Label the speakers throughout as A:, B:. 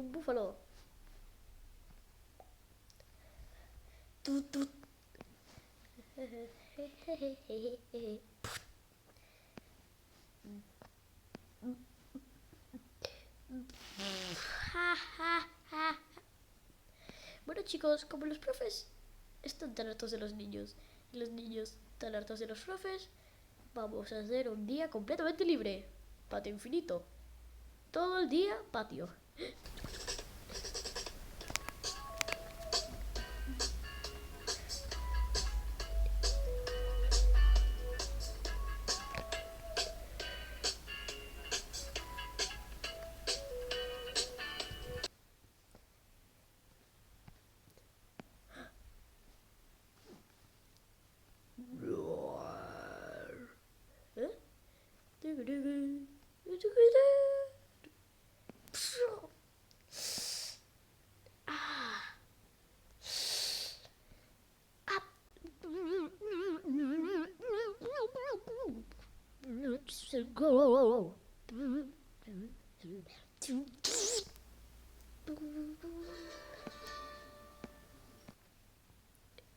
A: Un búfalo. Tut, tut. Bueno, chicos, como los profes están tan hartos de los niños y los niños tan hartos de los profes, vamos a hacer un día completamente libre. Patio infinito. Todo el día patio.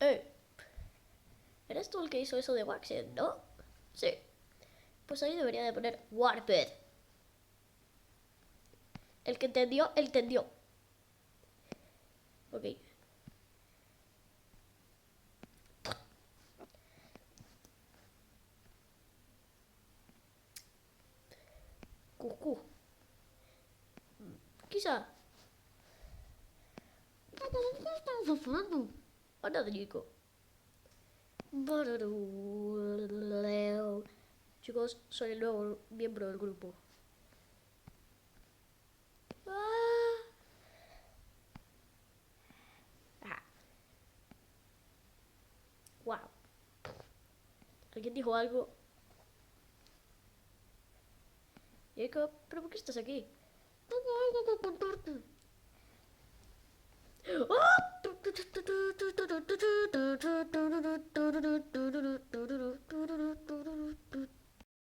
A: ¿Eh? ¿Eres tú el que hizo eso de Waxen, no? Sí. Pues ahí debería de poner Warped. El que entendió, entendió. Ok. Cucú. Quizá. Anda, Nico. Chicos, soy el nuevo miembro del grupo. Wow. ¿Alguien dijo algo? Jacob, ¿pero por qué estás aquí? Tengo algo que contarte.